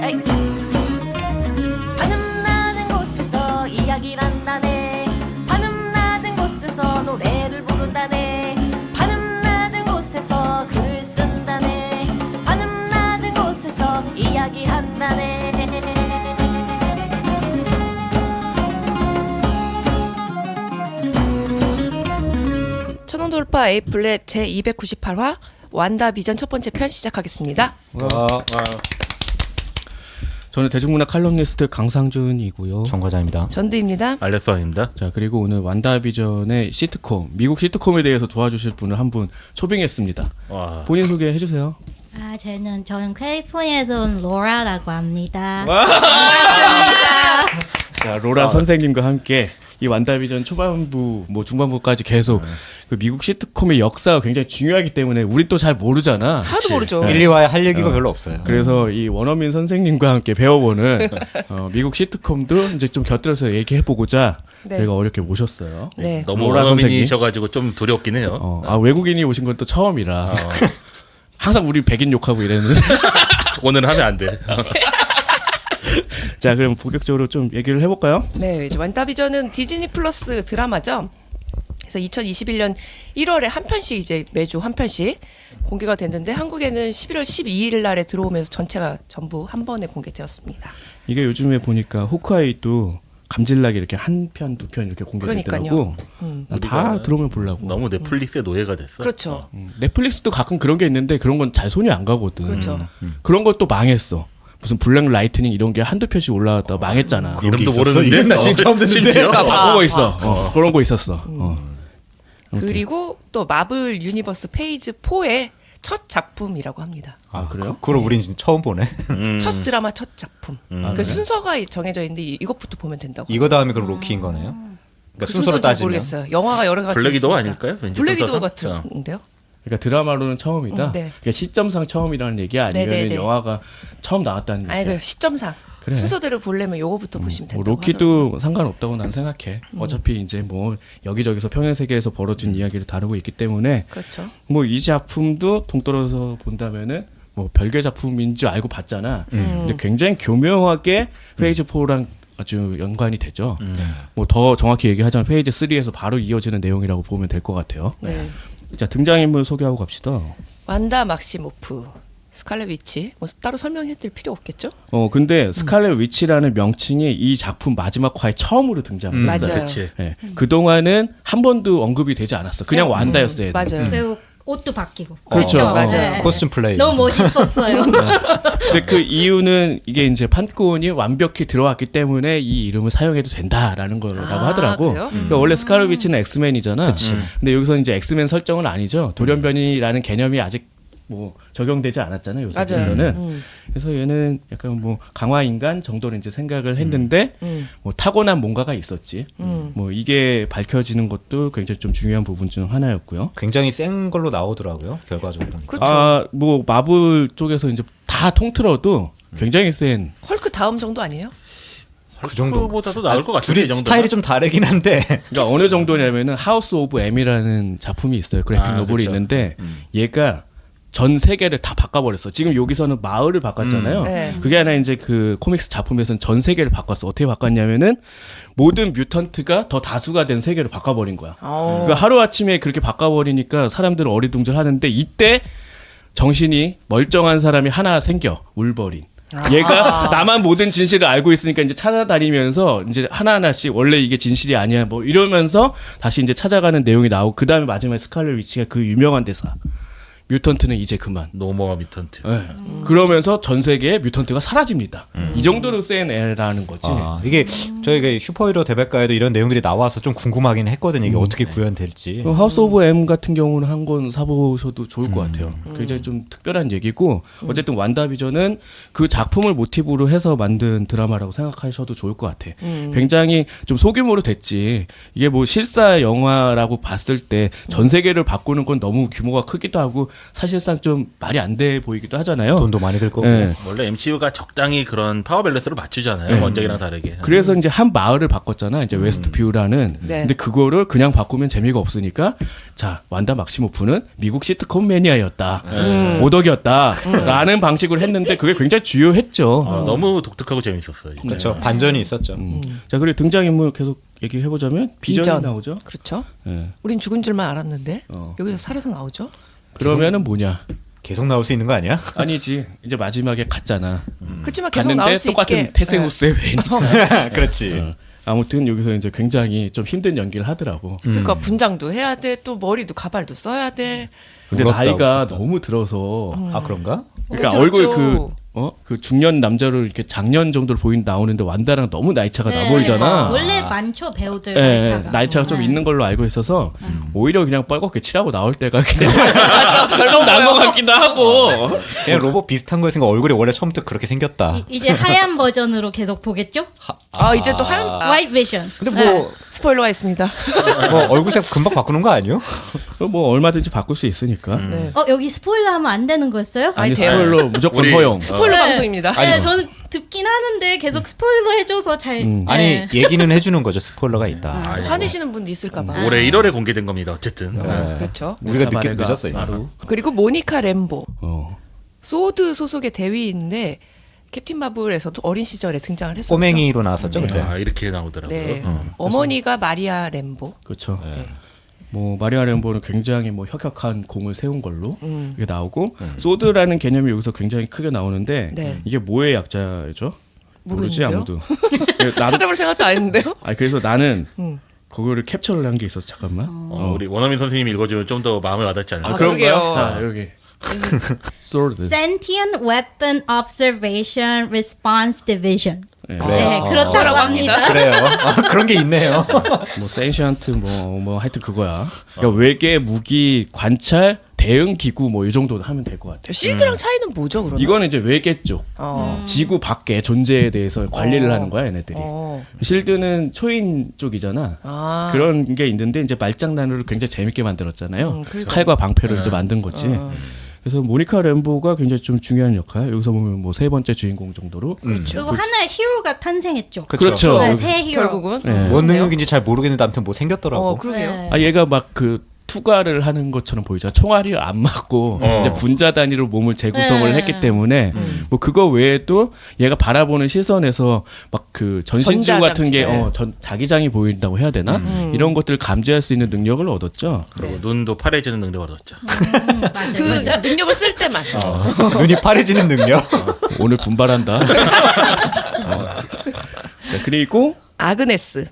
에이. 바람 낮은 곳에서 이야기를 한다네. 바람 낮은 곳에서 노래를 부른다네. 바람 낮은 곳에서 글을 쓴다네. 바람 낮은 곳에서 이야기한다네. 천원돌파 에이플렛 제298화 완다비전 첫 번째 편 시작하겠습니다. 저는 대중문화 칼럼니스트 강상준이고요. 정과장입니다. 전두입니다. 알렉스입니다. 자, 그리고 오늘 완다비전의 시트콤, 미국 시트콤에 대해서 도와주실 분을 한 분 초빙했습니다. 와. 본인 소개해 주세요. 저는 캘리포니아에서 온 로라라고 합니다. 자, 로라 선생님과 함께 이 완다비전 초반부, 뭐 중반부까지 계속 그 미국 시트콤의 역사가 굉장히 중요하기 때문에 우리 또 잘 모르잖아. 하도 모르죠. 1, 2화에 할 얘기가 별로 없어요. 그래서 이 원어민 선생님과 함께 배워보는 미국 시트콤도 이제 좀 곁들여서 얘기해보고자 네. 저희가 어렵게 모셨어요. 네. 너무 로라 원어민이셔가지고 좀 두렵긴 해요. 외국인이 오신 건 또 처음이라 항상 우리 백인 욕하고 이랬는데 오늘은 하면 안 돼. 자, 그럼 본격적으로 좀 얘기를 해볼까요? 네, 이제 완다비전은 디즈니 플러스 드라마죠. 그래서 2021년 1월에 한 편씩 이제 매주 한 편씩 공개가 됐는데 한국에는 11월 12일 날에 들어오면서 전체가 전부 한 번에 공개되었습니다. 이게 요즘에 보니까 호크아이도 감질나게 이렇게 한 편, 두 편 이렇게 공개되더라고. 다 들어오면 보려고. 너무 넷플릭스의 노예가 됐어. 그렇죠. 넷플릭스도 가끔 그런 게 있는데 그런 건 잘 손이 안 가거든. 그렇죠. 그런 것도 망했어. 무슨 블랙 라이트닝 이런 게 한두 편씩 올라왔다가 망했잖아. 이름도 있었어? 모르는데 이름 나 지금 처음 듣는데. 심지어? 그런 거 있어. 그런 거 있었어. 아무튼. 그리고 또 마블 유니버스 페이즈 4의 첫 작품이라고 합니다. 아, 그래요? 그걸 우린 진짜 처음 보네. 첫 드라마 첫 작품. 그 순서가 정해져 있는데 이것부터 보면 된다고. 이거 다음에 그럼 로키인 거네요? 그러니까 그 순서로 순서는 따지면. 모르겠어요. 영화가 여러 가지 블랙 위도우 있으니까. 아닐까요? 왠지 블랙 위도우 순서상? 같은데요? 그러니까 드라마로는 처음이다. 네. 그러니까 시점상 처음이라는 얘기 아니면 네네네. 영화가 처음 나왔다는 아니 얘기야. 그 시점상 그래. 순서대로 보려면 요거부터 보시면 뭐 된다고 로키도 상관없다고 난 생각해. 어차피 이제 뭐 여기저기서 평행 세계에서 벌어진 이야기를 다루고 있기 때문에 그렇죠. 뭐 이 작품도 동떨어서 본다면은 뭐 별개 작품인 줄 알고 봤잖아. 근데 굉장히 교묘하게 페이즈 4랑 아주 연관이 되죠. 뭐 더 정확히 얘기하자면 페이지 3에서 바로 이어지는 내용이라고 보면 될 것 같아요. 네. 자, 등장인물 소개하고 갑시다. 완다 막시모프, 스칼렛 위치. 뭐 따로 설명해드릴 필요 없겠죠? 근데 스칼렛 위치라는 명칭이 이 작품 마지막 화에 처음으로 등장을 했어요. 맞아요. 그렇지. 네. 그동안은 한 번도 언급이 되지 않았어. 그냥 완다였어요. 맞아요. 그리고 옷도 바뀌고. 그렇죠. 맞아요. 네. 코스튬 플레이. 너무 멋있었어요. 근데 그 이유는 이게 이제 판권이 완벽히 들어왔기 때문에 이 이름을 사용해도 된다라는 거라고 하더라고. 그래요? 그러니까 원래 스칼렛 위치는 엑스맨이잖아. 근데 여기서 이제 엑스맨 설정은 아니죠. 돌연변이라는 개념이 아직 뭐 적용되지 않았잖아요. 요새에서는. 그래서 얘는 약간 뭐 강화 인간 정도로 이제 생각을 했는데 뭐 타고난 뭔가가 있었지. 뭐 이게 밝혀지는 것도 굉장히 좀 중요한 부분 중 하나였고요. 굉장히 센 걸로 나오더라고요. 결과적으로 보니까. 그렇죠. 아, 뭐 마블 쪽에서 이제 다 통틀어도 굉장히 센. 헐크 다음 정도 아니에요? 그 정도. 헐크보다도 나을 것 같은데 둘이 이 정도면? 스타일이 좀 다르긴 한데. 그러니까 어느 정도냐면은 하우스 오브 M이라는 작품이 있어요. 그래픽 노블이 그쵸. 있는데 얘가 전 세계를 다 바꿔버렸어. 지금 여기서는 마을을 바꿨잖아요. 네. 그게 아니라 이제 그 코믹스 작품에서는 전 세계를 바꿨어. 어떻게 바꿨냐면은 모든 뮤턴트가 더 다수가 된 세계로 바꿔버린 거야. 그 하루 아침에 그렇게 바꿔버리니까 사람들은 어리둥절하는데 이때 정신이 멀쩡한 사람이 하나 생겨. 울버린. 얘가 나만 모든 진실을 알고 있으니까 이제 찾아다니면서 이제 하나하나씩 원래 이게 진실이 아니야 뭐 이러면서 다시 이제 찾아가는 내용이 나오고 그 다음에 마지막에 스칼렛 위치가 그 유명한 대사. 뮤턴트는 이제 그만. 노모어 미턴트. 네. 그러면서 전 세계에 뮤턴트가 사라집니다. 이 정도로 센 애라는 거지. 이게 저희가 슈퍼히어로 대백과에도 이런 내용들이 나와서 좀 궁금하긴 했거든요. 이게 어떻게 구현될지. 하우스 오브 M 같은 경우는 한 권 사보셔도 좋을 것 같아요. 굉장히 좀 특별한 얘기고 어쨌든 완다비전은 그 작품을 모티브로 해서 만든 드라마라고 생각하셔도 좋을 것 같아. 굉장히 좀 소규모로 됐지. 이게 뭐 실사 영화라고 봤을 때 전 세계를 바꾸는 건 너무 규모가 크기도 하고 사실상 좀 말이 안 돼 보이기도 하잖아요. 돈도 많이 들 거고. 예. 원래 MCU가 적당히 그런 파워 밸런스를 맞추잖아요. 원작이랑 다르게. 그래서 이제 한 마을을 바꿨잖아. 이제 웨스트 뷰라는. 네. 근데 그거를 그냥 바꾸면 재미가 없으니까 자 완다 막시모프는 미국 시트콤 매니아였다, 오덕이었다라는 방식으로 했는데 그게 굉장히 주요했죠. 너무 독특하고 재밌었어요. 진짜. 그렇죠. 반전이 있었죠. 자 그리고 등장인물 계속 얘기해 보자면 비전이 비전. 나오죠. 그렇죠. 예. 우린 죽은 줄만 알았는데 여기서 살아서 나오죠. 그러면은 뭐냐? 계속 나올 수 있는 거 아니야? 아니지. 이제 마지막에 갔잖아. 그렇지만 계속 갔는데 나올 수 똑같은 있게. 테세우스의 웨인. 그렇지. 아무튼 여기서 이제 굉장히 좀 힘든 연기를 하더라고. 그러니까 분장도 해야 돼, 또 머리도 가발도 써야 돼. 근데 울었다, 나이가 웃었다. 너무 들어서 아 그런가? 그러니까 그렇죠. 얼굴 그 중년 남자를 이렇게 장년 정도로 나오는데 완다랑 너무 나이 차가 네. 나버리잖아. 원래 많죠 배우들 예, 나이차가. 나이 차가 좀 네. 있는 걸로 알고 있어서 오히려 그냥 뻘겋게 칠하고 나올 때가 그냥 좀 나은 것 같기도 하고. 그냥 로봇 비슷한 거 했으니까 얼굴이 원래 처음부터 그렇게 생겼다. 이제 하얀 버전으로 계속 보겠죠? 이제 또 하얀 화이트 비전. 근데 뭐, 스포일러가 있습니다. 뭐 얼굴색 금방 바꾸는 거 아니에요? 뭐 얼마든지 바꿀 수 있으니까. 네. 여기 스포일러 하면 안 되는 거였어요? 아니 돼요. 스포일러 무조건 우리- 허용. 스포일러 네. 방송입니다. 네, 저는 듣긴 하는데 계속 스포일러 해줘서 잘. 아니 네. 얘기는 해주는 거죠. 스포일러가 있다. 화내시는 분도 있을까봐. 올해 1월에 공개된 겁니다. 어쨌든. 그렇죠. 우리가 늦게 말해가 늦었어요. 바로. 그리고 모니카 램보, 어. 소드 소속의 대위인데 캡틴 마블에서도 어린 시절에 등장을 했었죠. 꼬맹이로 나왔었죠 그때. 이렇게 나오더라고요. 네. 어머니가 마리아 램보. 그렇죠. 뭐 마리아 램보는 굉장히 뭐 혁혁한 공을 세운 걸로 이게 나오고 소드라는 개념이 여기서 굉장히 크게 나오는데 네. 이게 뭐의 약자죠? 모르지 모르는데요? 아무도. 나도 찾아볼 생각도 안 했는데요. 그래서 나는 그거를 캡처를 한 게 있어서 잠깐만. 우리 원어민 선생님이 읽어주면 좀 더 마음에 와닿지 않나요? 그러게요. 자 여기 소드. Sentient Weapon Observation Response Division. 네. 네, 그렇다고 합니다. 그래요. 그런 게 있네요. 뭐 센시언트 뭐 하여튼 그거야. 그러니까 외계 무기 관찰 대응 기구 뭐 이 정도 하면 될 것 같아. 실드랑 차이는 뭐죠, 그러면? 이거는 이제 외계 쪽. 어. 지구 밖의 존재에 대해서 관리를 하는 거야, 얘네들이. 어. 실드는 초인 쪽이잖아. 아. 그런 게 있는데 이제 말장난으로 굉장히 재밌게 만들었잖아요. 그러니까. 칼과 방패로 이제 만든 거지. 그래서 모니카 램보가 굉장히 좀 중요한 역할. 여기서 보면 뭐 세 번째 주인공 정도로. 그리고 하나의 히어로가 탄생했죠. 그렇죠. 네, 새 히어로. 결국은 네. 뭔 능력인지 잘 모르겠는데 아무튼 뭐 생겼더라고. 그러게요. 네. 얘가 막 그 투과를 하는 것처럼 보이잖아. 총알이 안 맞고 이제 분자 단위로 몸을 재구성을 네. 했기 때문에 뭐 그거 외에도 얘가 바라보는 시선에서 막 그 전신주 같은 게 전자감지. 자기장이 보인다고 해야 되나? 이런 것들을 감지할 수 있는 능력을 얻었죠. 그리고 눈도 파래지는 능력을 얻었죠. 맞아요. 그 맞아요. 능력을 쓸 때만. 눈이 파래지는 능력. 오늘 분발한다. 자, 그리고 아그네스.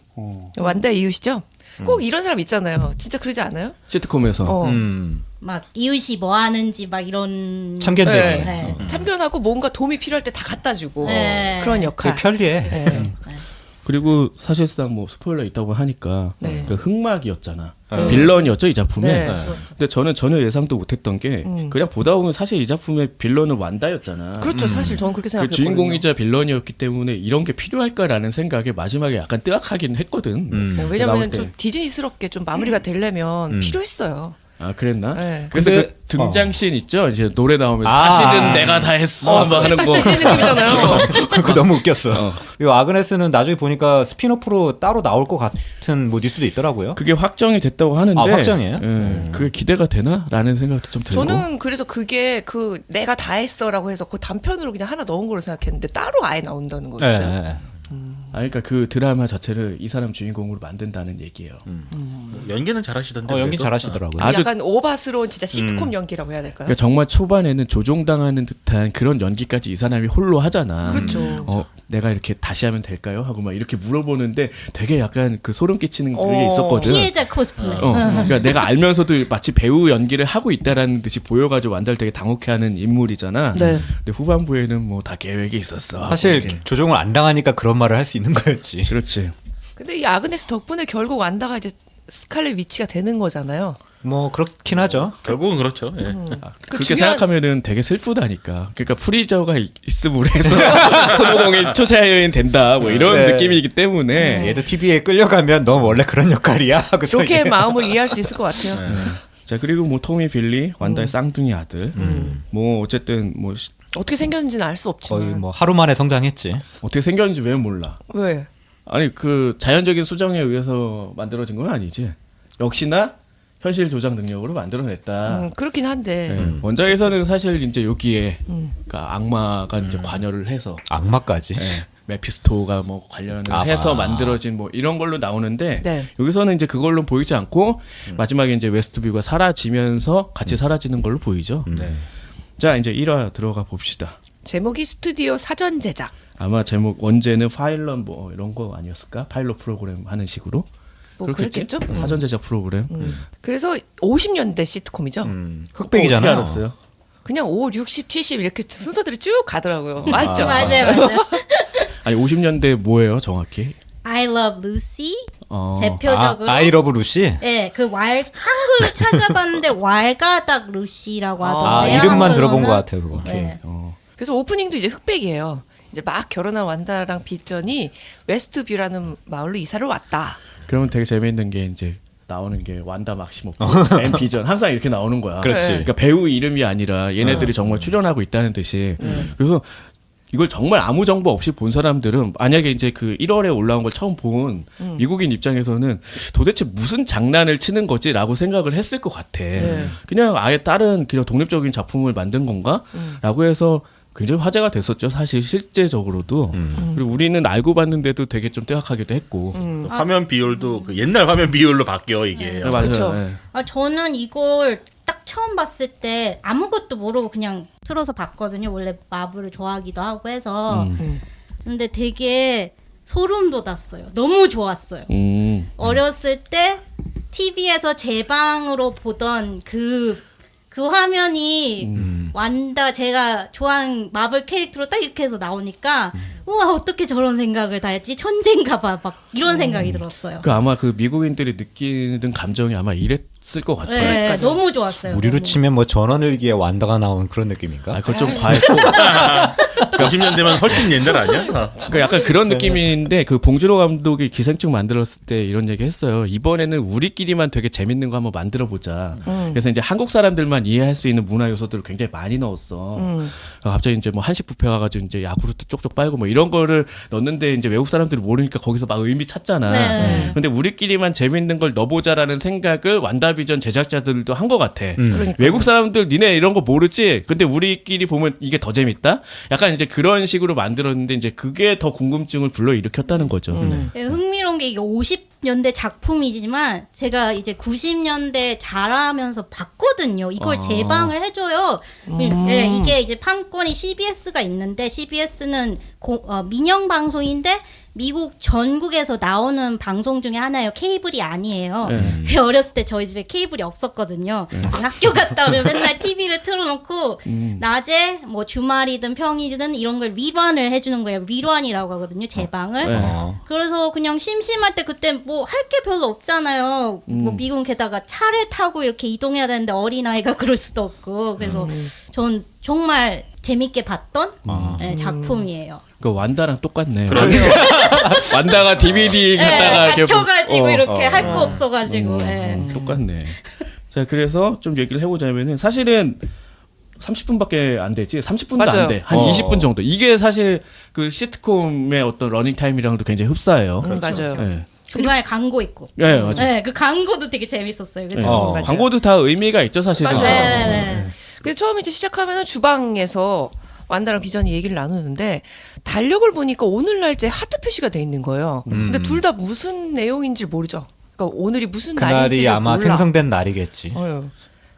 완다 이웃이죠? 꼭 이런 사람 있잖아요. 진짜 그러지 않아요? 시트콤에서 막 이웃이 뭐 하는지 막 이런. 참견쟁이. 네. 네. 참견하고 뭔가 도움이 필요할 때 다 갖다 주고 네. 그런 되게 역할. 편리해. 네. 그리고 사실상 뭐 스포일러 있다고 하니까 네. 그 흑막이었잖아. 빌런이었죠 이 작품에. 네. 근데 저는 전혀 예상도 못했던 게 그냥 보다 보면 사실 이 작품의 빌런은 완다였잖아. 그렇죠. 사실 저는 그렇게 그 생각했거든요. 주인공이자 빌런이었기 때문에 이런 게 필요할까라는 생각에 마지막에 약간 뜨악하긴 했거든. 네, 왜냐면 나올 때. 좀 디즈니스럽게 좀 마무리가 되려면 필요했어요. 아 그랬나? 네. 그래서 근데- 그 등장씬 있죠. 이제 노래 나오면서 아. 사실은 내가 다 했어. 뭐 하는 딱 거. 디즈니 느낌이잖아요. 그거 너무 웃겼어. 이 아그네스는 나중에 보니까 스피노프로 따로 나올 것 같은 뭐 뉴스도 있더라고요. 그게 확정이 됐다고 하는데. 아, 확정이에요? 그게 기대가 되나라는 생각도 좀 들고. 저는 그래서 그게 그 내가 다 했어라고 해서 그 단편으로 그냥 하나 넣은 걸로 생각했는데 따로 아예 나온다는 거였어요. 네. 그러니까 그 드라마 자체를 이 사람 주인공으로 만든다는 얘기예요. 연기는 잘하시던데. 연기 그래도. 잘하시더라고요. 아주- 약간 오바스러운 진짜 시트콤 연기라고 해야 될까요? 그러니까 정말 초반에는 조종당하는 듯한 그런 연기까지 이 사람이 홀로 하잖아. 그렇죠. 내가 이렇게 다시 하면 될까요? 하고 막 이렇게 물어보는데 되게 약간 그 소름 끼치는 그게 있었거든. 피해자 코스프레. 그러니까 내가 알면서도 마치 배우 연기를 하고 있다라는 듯이 보여가지고 완다를 되게 당혹해하는 인물이잖아. 네. 근데 후반부에는 뭐 다 계획이 있었어. 사실 이렇게. 조종을 안 당하니까 그런 말을 할 수 있는 거였지. 그렇지. 근데 이 아그네스 덕분에 결국 완다가 이제 스칼렛 위치가 되는 거잖아요. 뭐 그렇긴 하죠. 결국은 그렇죠. 예. 그 그렇게 중요한- 생각하면은 되게 슬프다니까. 그러니까 프리저가 있음으로 해서 손오공이 초자연인 된다. 뭐 이런 네. 느낌이기 때문에. 얘도 TV에 끌려가면 너 원래 그런 역할이야 하고서 좋게 이게- 마음을 이해할 수 있을 것 같아요. 자 그리고 뭐 토미 빌리 완다의 쌍둥이 아들. 뭐 어쨌든 뭐 어떻게 생겼는지는 알 수 없지만 거의 뭐 하루 만에 성장했지. 어떻게 생겼는지 왜 몰라. 왜? 아니 그 자연적인 수정에 의해서 만들어진 건 아니지. 역시나 현실 조작 능력으로 만들어냈다. 그렇긴 한데 네. 원작에서는 사실 이제 여기에 그러니까 악마가 이제 관여를 해서 악마까지. 네. 메피스토가 뭐 관련을 아, 해서 만들어진 뭐 이런 걸로 나오는데 네. 여기서는 이제 그걸로 보이지 않고 마지막에 이제 웨스트뷰가 사라지면서 같이 사라지는 걸로 보이죠. 네. 자 이제 1화 들어가 봅시다. 제목이 스튜디오 사전 제작. 아마 제목 원제는 파일럿 뭐 이런 거 아니었을까? 파일럿 프로그램 하는 식으로. 뭐 그렇겠지? 그랬겠죠? 사전 제작 프로그램. 그래서 50년대 시트콤이죠. 흑백이잖아. 어떻게 알았어요? 그냥 5, 60, 70 이렇게 순서대로 쭉 가더라고요. 맞죠? 맞아요. 아니 50년대 뭐예요 정확히? I Love Lucy 어. 대표적으로 아이러브 루시. 네, 그 한글로 찾아봤는데 왈가닥 루시라고 하던데 이름만 들어본 한국어는 것 같아요 그거. 네. 그래서 오프닝도 이제 흑백이에요. 이제 막 결혼한 완다랑 비전이 웨스트뷰라는 마을로 이사를 왔다. 그러면 되게 재미있는 게 이제 나오는 게 완다 막시모프, 앤 비전 항상 이렇게 나오는 거야. 그렇지. 그러니까 배우 이름이 아니라 얘네들이 정말 출연하고 있다는 듯이. 그래서 이걸 정말 아무 정보 없이 본 사람들은 만약에 이제 그 1월에 올라온 걸 처음 본 미국인 입장에서는 도대체 무슨 장난을 치는 거지라고 생각을 했을 것 같아. 그냥 아예 다른 그냥 독립적인 작품을 만든 건가?라고 해서 굉장히 화제가 됐었죠. 사실 실제적으로도. 그리고 우리는 알고 봤는데도 되게 좀 뜨악하기도 했고. 화면 비율도 그 옛날 화면 비율로 바뀌어 이게. 네, 맞아요. 그렇죠. 네. 저는 이걸 딱 처음 봤을 때 아무것도 모르고 그냥 틀어서 봤거든요. 원래 마블을 좋아하기도 하고 해서. 근데 되게 소름 돋았어요. 너무 좋았어요. 어렸을 때 TV에서 제 방으로 보던 그 화면이 완다 제가 좋아하는 마블 캐릭터로 딱 이렇게 해서 나오니까 우와 어떻게 저런 생각을 다 했지 천재인가 봐 막 이런 생각이 들었어요. 그 아마 그 미국인들이 느끼는 감정이 아마 이랬을 것 같아요. 네, 너무 좋았어요. 우리로 너무. 치면 뭐 전원일기에 완다가 나온 그런 느낌인가? 아, 그건 좀 과했고. 50년대면 훨씬 옛날 아니야? 그러니까 약간 그런 느낌인데 그 봉준호 감독이 기생충 만들었을 때 이런 얘기 했어요. 이번에는 우리끼리만 되게 재밌는 거 한번 만들어 보자. 그래서 이제 한국 사람들만 이해할 수 있는 문화 요소들을 굉장히 많이 넣었어. 갑자기 이제 뭐 한식 뷔페 가가지고 이제 야구르트 쪽쪽 빨고 뭐 이런 거를 넣는데 이제 외국 사람들이 모르니까 거기서 막 의미 찾잖아. 네. 근데 우리끼리만 재밌는 걸 넣어보자라는 생각을 완다비전 제작자들도 한 것 같아. 외국 사람들 니네 이런 거 모르지? 근데 우리끼리 보면 이게 더 재밌다? 약간 이제 그런 식으로 만들었는데 이제 그게 더 궁금증을 불러일으켰다는 거죠. 네, 흥미로운 게 이게 50년대 작품이지만 제가 이제 90년대 자라면서 봤거든요. 이걸 재방을 해줘요. 네, 이게 이제 판권이 CBS가 있는데 CBS는 민영 방송인데 미국 전국에서 나오는 방송 중에 하나예요. 케이블이 아니에요. 어렸을 때 저희 집에 케이블이 없었거든요. 학교 갔다 오면 맨날 TV를 틀어놓고 낮에 뭐 주말이든 평일이든 이런 걸 리런을 해주는 거예요. 리런이라고 하거든요. 재방을. 그래서 그냥 심심할 때 그때 뭐 할 게 별로 없잖아요. 뭐 미국 게다가 차를 타고 이렇게 이동해야 되는데 어린아이가 그럴 수도 없고. 그래서 전 정말 재밌게 봤던 네, 작품이에요. 그 완다랑 똑같네. 완다가 DVD 갖다가 이렇게 갇혀가지고 이렇게 할 거 없어가지고. 네. 똑같네. 자 그래서 좀 얘기를 해보자면은 사실은 30분밖에 안 되지. 30분도 맞아요. 안 돼. 한 20분 정도. 이게 사실 그 시트콤의 어떤 러닝 타임이랑도 굉장히 흡사해요. 맞아요. 네. 중간에 광고 있고. 네, 맞아요. 네, 그 광고도 되게 재밌었어요. 그죠? 맞아요. 광고도 다 의미가 있죠, 사실은. 맞아요. 네. 그래서 처음에 이제 시작하면은 주방에서 완다랑 비전이 얘기를 나누는데 달력을 보니까 오늘날 제 하트 표시가 돼 있는 거예요. 근데 둘 다 무슨 내용인지 모르죠. 그러니까 오늘이 무슨 그날이 날인지 아마 몰라. 생성된 날이겠지.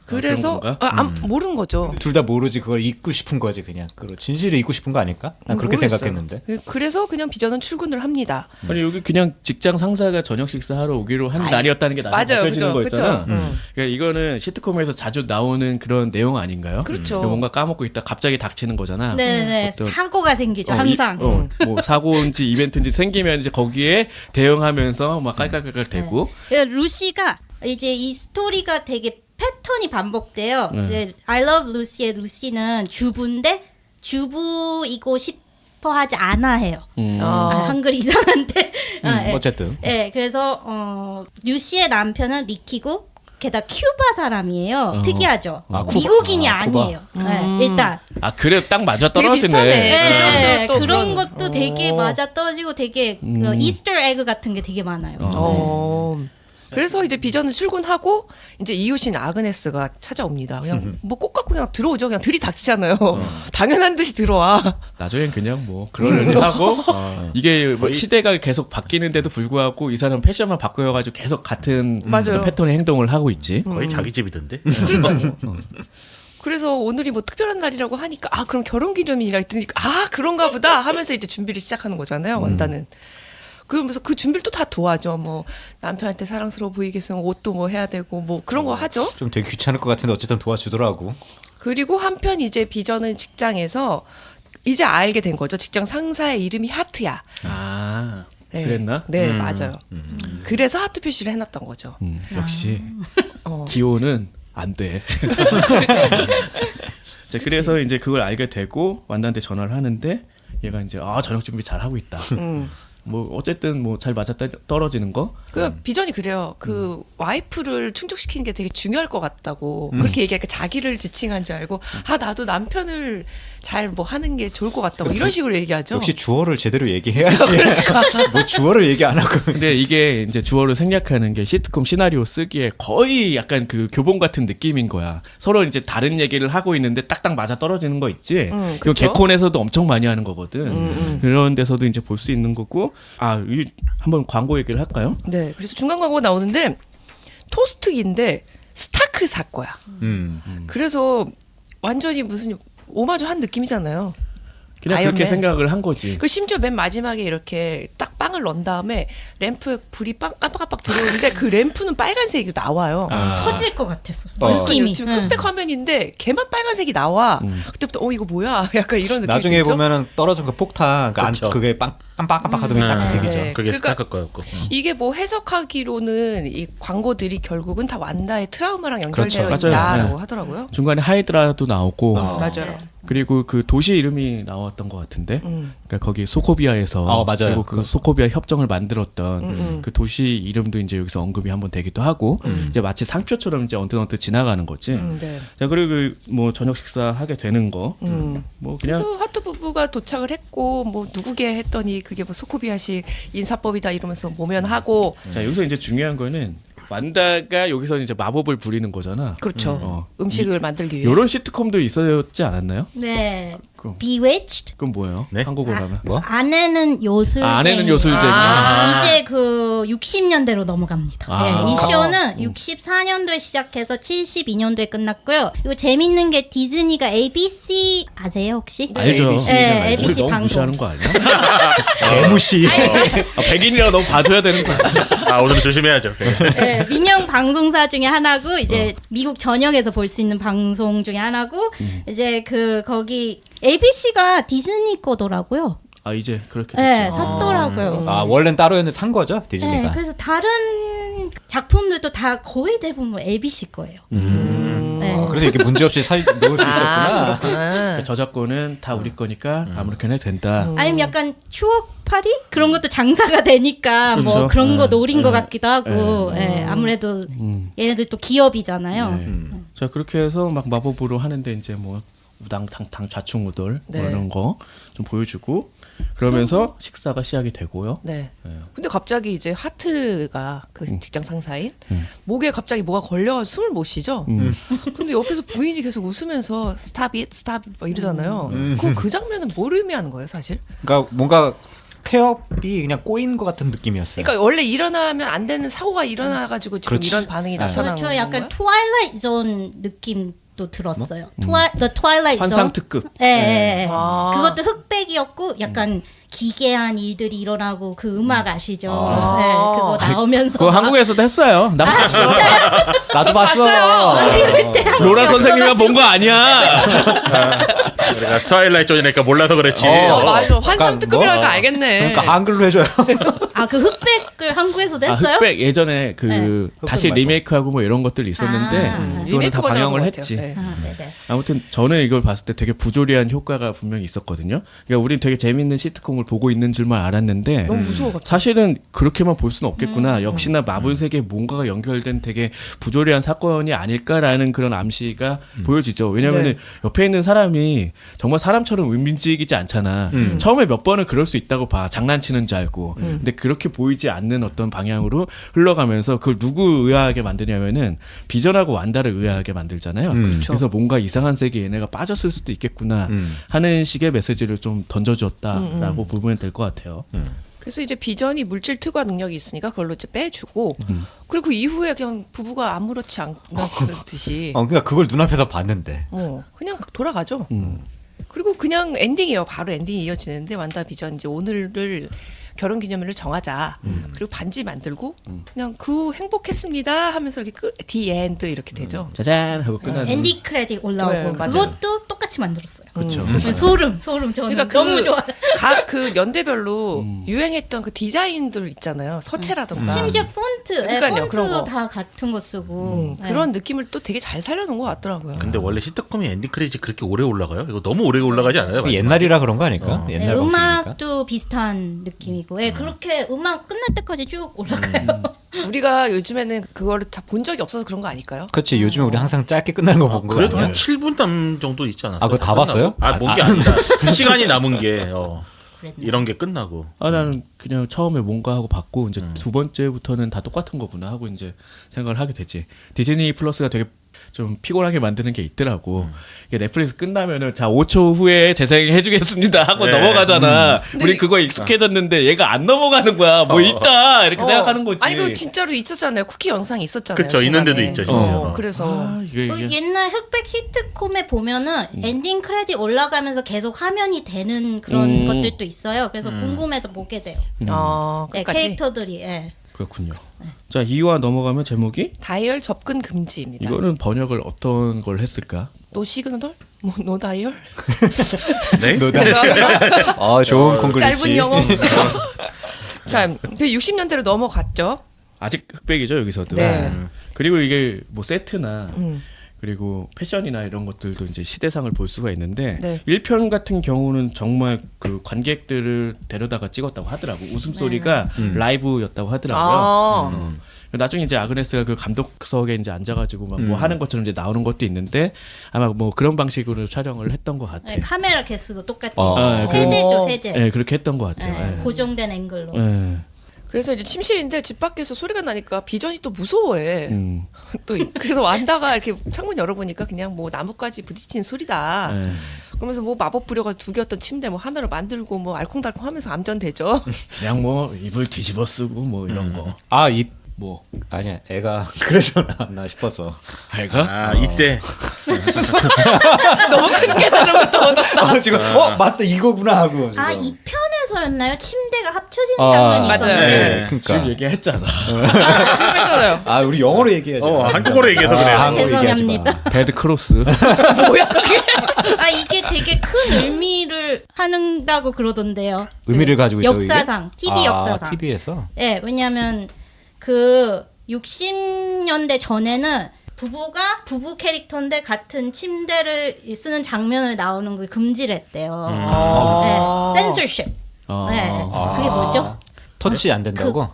그래서 그런 건가? 모르는 거죠. 둘 다 모르지 그걸 잊고 싶은 거지 그냥. 그 진실을 잊고 싶은 거 아닐까? 난 그렇게 모르겠어요. 생각했는데. 그래서 그냥 비전은 출근을 합니다. 아니 여기 그냥 직장 상사가 저녁 식사하러 오기로 한 날이었다는 게 나중에 맞아요, 밝혀지는 그죠, 거였잖아. 그죠. 그러니까 이거는 시트콤에서 자주 나오는 그런 내용 아닌가요? 그렇죠. 뭔가 까먹고 있다 갑자기 닥치는 거잖아. 네네. 어떤- 사고가 생기죠, 항상. 뭐 사고인지 이벤트인지 생기면 이제 거기에 대응하면서 막 깔깔깔깔 대고. 루시가 이제 이 스토리가 되게 패턴이 반복돼요. 이제 I Love Lucy의 루시는 주부인데 주부이고 싶어 하지 않아 해요. 한글 이상한데. 예. 어쨌든. 예, 그래서 루시의 남편은 리키고 게다가 큐바 사람이에요. 특이하죠. 쿠바. 미국인이 아, 쿠바. 아니에요. 네, 일단 아 그래 딱 맞아 되게 비슷하네. 떨어지네. 네, 그 정도 또 그런 그런- 것도 되게 맞아 떨어지고 되게 그 이스터 에그 같은 게 되게 많아요. 그래서 이제 비전은 출근하고 이제 이웃인 아그네스가 찾아옵니다. 그냥 뭐 꼭 갖고 그냥 들어오죠. 그냥 들이닥치잖아요. 당연한 듯이 들어와. 나중엔 그냥 뭐 그러려니 하고 이게 뭐 시대가 계속 바뀌는데도 불구하고 이 사람 패션만 바꿔가지고 계속 같은 맞아요. 패턴의 행동을 하고 있지. 거의 자기 집이던데. 그래서 오늘이 뭐 특별한 날이라고 하니까 아 그럼 결혼기념일이라 했더니 아 그런가 보다 하면서 이제 준비를 시작하는 거잖아요. 원단은. 그러면서 그 준비를 또 다 도와줘. 뭐 남편한테 사랑스러워 보이게 해서 옷도 뭐 해야 되고 뭐 그런 거 하죠. 좀 되게 귀찮을 것 같은데 어쨌든 도와주더라고. 그리고 한편 이제 비전은 직장에서 이제 알게 된 거죠. 직장 상사의 이름이 하트야. 아. 네. 그랬나? 네, 맞아요. 그래서 하트 표시를 해놨던 거죠. 역시 기호는 안 돼. 자, 그래서 이제 그걸 알게 되고 완단한테 전화를 하는데 얘가 이제 저녁 준비 잘 하고 있다. 뭐 어쨌든 뭐 잘 맞아 떨어지는 거. 그 비전이 그래요. 그 와이프를 충족시키는 게 되게 중요할 것 같다고 그렇게 얘기하니까 자기를 지칭한 줄 알고 나도 남편을 잘 뭐 하는 게 좋을 것 같다고 이런 식으로 얘기하죠. 역시 주어를 제대로 얘기해야지. 뭐 주어를 얘기 안 하고. 근데 이게 이제 주어를 생략하는 게 시트콤 시나리오 쓰기에 거의 약간 그 교본 같은 느낌인 거야. 서로 이제 다른 얘기를 하고 있는데 딱딱 맞아 떨어지는 거 있지. 이거 그쵸? 개콘에서도 엄청 많이 하는 거거든. 그런 데서도 이제 볼 수 있는 거고. 이 한번 광고 얘기를 할까요? 네. 그래서 중간 광고가 나오는데 토스트기인데 스타크 살 거야. 그래서 완전히 무슨 오마주 한 느낌이잖아요. 그냥 아이언맨. 그렇게 생각을 한 거지. 그 심지어 맨 마지막에 이렇게 딱 빵을 넣은 다음에 램프에 불이 깜빡깜빡 들어오는데 그 램프는 빨간색이 나와요. 터질 것 같았어. 어. 느낌이. 지금 흑백 화면인데 걔만 빨간색이 나와. 그때부터 이거 뭐야? 약간 이런 느낌이 나중에 들죠? 보면은 떨어진 그 폭탄 그쵸. 그게 깜빡깜빡하던 게 딱 그 색이죠. 네. 그게 그러니까 스타크 거였고. 이게 뭐 해석하기로는 이 광고들이 결국은 다 완다의 트라우마랑 그렇죠. 연결되어 맞아요. 있다라고 네. 하더라고요. 중간에 하이드라도 나오고 맞아요. 그리고 그 도시 이름이 나왔던 것 같은데 그러니까 거기 소코비아에서 맞아요. 그리고 그 소코비아 협정을 만들었던 그 도시 이름도 이제 여기서 언급이 한번 되기도 하고 이제 마치 상표처럼 이제 언뜻언뜻 지나가는 거지. 네. 자 그리고 뭐 저녁 식사 하게 되는 거 뭐 그냥 그래서 하트 부부가 도착을 했고 뭐 누구게 했더니 그게 뭐 소코비아식 인사법이다 이러면서 모면하고 자 여기서 이제 중요한 거는 완다가 여기서 이제 마법을 부리는 거잖아. 그렇죠. 음식을 만들기 위해. 요런 시트콤도 있었지 않았나요? 네. 그럼. Bewitched. 그건 뭐예요? 네? 한국어로 하면 뭐? 아내는 요술쟁이. 아내는 요술쟁이. 이제 그 60년대로 넘어갑니다. 네, 이 쇼는 64년도에 시작해서 72년도에 끝났고요. 이거 재밌는 게 디즈니가 ABC 아세요 혹시? 알죠. ABC. 네, 우리 ABC 너무 방송. 무시하는 거 아니야? 개무시. 백인이라 너무 봐줘야 되는 거 아니야? 오늘은 조심해야죠. 네, 민영 방송사 중에 하나고 이제 미국 전역에서 볼 수 있는 방송 중에 하나고 이제 그 거기 ABC가 디즈니 거더라고요. 이제 그렇게 네, 됐죠. 샀더라고요. 원래는 따로였는데 산 거죠 네, 디즈니가. 그래서 다른 작품들도 다 거의 대부분 ABC 거예요. 네. 그래서 이렇게 문제 없이 넣을 수 있었구나. 그렇구나. 저작권은 다 우리 거니까 아무렇게나 해도 된다. 아니면 약간 추억팔이 그런 것도 장사가 되니까 뭐 그렇죠. 그런 거 네. 노린 것 같기도 하고 아무래도 얘네들 또 기업이잖아요. 네. 자 그렇게 해서 막 마법으로 하는데 이제 뭐 우당 당 좌충우돌 네. 뭐 이런 거 좀 보여주고 그러면서 식사가 시작이 되고요. 네. 근데 갑자기 이제 하트가 그 직장 상사인 목에 갑자기 뭐가 걸려 숨을 못 쉬죠. 근데 옆에서 부인이 계속 웃으면서 스탑 잇 스탑 막 이러잖아요. 그 장면은 뭘 의미하는 거예요, 사실? 그러니까 뭔가 태엽이 그냥 꼬인 것 같은 느낌이었어요. 그러니까 원래 일어나면 안 되는 사고가 일어나가지고 지금 그렇지. 이런 반응이 네. 나타나는 저 건가요? 약간 트와일라이트 존 느낌도 들었어요. The Twilight 환상 Zone. 특급. 예. 아. 그것도 흑백이었고 약간 기괴한 일들이 일어나고 그 음악 아시죠? 아. 네, 그거 나오면서 그거 막- 한국에서도 했어요. 나 나도 봤어. 제가 그때 로라 선생님만 본 거 아니야. 우리가 트와일라이트 존이니까 몰라서 그랬지. 맞아. 환상 약간 특급이라니까 뭐, 알겠네. 그러니까 한글로 해줘요. 아, 그 흑백을 한국에서도 했어요? 흑백 예전에 그 네. 다시 말고. 리메이크하고 뭐 이런 것들이 있었는데 아, 이거는 다 방영을 버전인 것 했지. 같아요. 네. 아, 네네. 아무튼 저는 이걸 봤을 때 되게 부조리한 효과가 분명히 있었거든요. 그러니까 우린 되게 재밌는 시트콤을 보고 있는 줄만 알았는데 너무 무서워. 갑자기. 사실은 그렇게만 볼 수는 없겠구나. 역시나 마블 세계에 뭔가가 연결된 되게 부조리한 사건이 아닐까라는 그런 암시가 보여지죠. 왜냐하면 네. 옆에 있는 사람이 정말 사람처럼 움직이지 않잖아. 처음에 몇 번은 그럴 수 있다고 봐. 장난치는 줄 알고. 근데 그렇게 보이지 않는 어떤 방향으로 흘러가면서 그걸 누구 의아하게 만드냐면은 비전하고 완다를 의아하게 만들잖아요. 그래서 뭔가 이상한 세계에 얘네가 빠졌을 수도 있겠구나 하는 식의 메시지를 좀 던져줬다라고 보면 될 것 같아요. 그래서 이제 비전이 물질 투과 능력이 있으니까 그걸로 이제 빼주고 그리고 그 이후에 그냥 부부가 아무렇지 않듯이 그러니까 그걸 눈앞에서 봤는데. 그냥 돌아가죠. 그리고 그냥 엔딩이에요. 바로 엔딩이 이어지는데 완다 비전 이제 오늘을 결혼 기념일을 정하자. 그리고 반지 만들고 그냥 그 행복했습니다 하면서 이렇게 디 엔드 이렇게 되죠. 짜잔 하고 끝나는. 엔디 크레딧 올라오고 네, 맞아요. 그것도 똑같이 만들었어요. 그렇죠. 소름 저는 그러니까 너무 좋아. 각 연대별로 유행했던 그 디자인들 있잖아요. 서체라던가. 심지어 폰트, 그러니까요, 그런 폰트 거. 다 같은 거 쓰고 네. 그런 느낌을 또 되게 잘 살려놓은 것 같더라고요. 근데 원래 시트콤이 엔딩 크레딧이 그렇게 오래 올라가요? 이거 너무 오래 올라가지 않아요? 마지막에? 옛날이라 그런 거 아닐까? 네, 옛날 방식이니까. 음악도 비슷한 느낌이고 예, 그렇게 음악 끝날 때까지 쭉 올라가요. 우리가 요즘에는 그거를 다 본 적이 없어서 그런 거 아닐까요? 그렇지. 요즘에 우리 항상 짧게 끝나는 거 본 거 그래도 아니야? 한 7분 남 정도 있지 않았어요? 아, 그거 다 봤어요? 본 게 아니라 시간이 남은 게 이런 게 끝나고. 나는 그냥 처음에 뭔가 하고 봤고 이제 두 번째부터는 다 똑같은 거구나 하고 이제 생각을 하게 되지. 디즈니 플러스가 되게 좀 피곤하게 만드는 게 있더라고. 이게 넷플릭스 끝나면은 자 5초 후에 재생해주겠습니다 하고 네. 넘어가잖아. 우리 그거 익숙해졌는데 얘가 안 넘어가는 거야. 뭐 있다 이렇게 생각하는 거지. 아니 그 진짜로 있었잖아요. 쿠키 영상이 있었잖아요. 그쵸, 있는데도 있죠, 심지어. 그래서 이게 옛날 흑백 시트콤에 보면은 엔딩 크레딧 올라가면서 계속 화면이 되는 그런 것들도 있어요. 그래서 궁금해서 보게 돼요. 네, 끝까지 캐릭터들이. 예. 그렇군요. 자 2화 넘어가면 제목이 다이얼 접근 금지입니다. 이거는 번역을 어떤 걸 했을까? 노 시그널? 노 다이얼? 네? 죄송합니다. 아, 좋은 콩글리시. 짧은 영어. 자, 60년대로 넘어갔죠. 아직 흑백이죠 여기서도. 네. 그리고 이게 뭐 세트나 그리고 패션이나 이런 것들도 이제 시대상을 볼 수가 있는데 네. 1편 같은 경우는 정말 그 관객들을 데려다가 찍었다고 하더라고. 웃음소리가 라이브였다고 하더라고요. 나중에 이제 아그네스가 그 감독석에 이제 앉아가지고 막 뭐 하는 것처럼 이제 나오는 것도 있는데 아마 뭐 그런 방식으로 촬영을 했던 것 같아. 네, 카메라 개수도 똑같이. 아, 세대죠, 세대. 네, 그렇게 했던 것 같아요. 네, 네. 고정된 앵글로. 네. 그래서 이제 침실인데 집 밖에서 소리가 나니까 비전이 또 무서워해. 음. 또 그래서 완다가 이렇게 창문 열어보니까 그냥 뭐 나뭇가지 부딪히는 소리다. 네. 그러면서 뭐 마법 부려가 두 개였던 침대 뭐 하나로 만들고 뭐 알콩달콩하면서 암전되죠. 그냥 뭐 이불 뒤집어 쓰고 뭐 이런 거. 아, 이 뭐 아니야. 애가 그래서 나왔나 싶어서. 애가? 아, 이때 너무 큰 깨달음을 또 얻었다. 지금 맞다 이거구나 하고. 아, 이 편에서였나요? 침대가 합쳐지는 아, 장면이 맞아요. 있었는데. 네. 지금 그러니까. 얘기했잖아. 지금 했잖아요. 아, 우리 영어로 얘기해야지. 한국어로 얘기해서 그래요. 한국어로 얘기하지 죄송합니다. 마. 배드 크로스. 뭐야 그게? 아, 이게 되게 큰 의미를 한다고 그러던데요. 의미를 가지고 있다고 역사상, 이게? TV 역사상. TV에서. 예, 왜냐면 그 60년대 전에는 부부 캐릭터인데 같은 침대를 쓰는 장면을 나오는 걸 금지를 했대요. 네, 센서십. 네, 그게 뭐죠? 터치 안 된다고?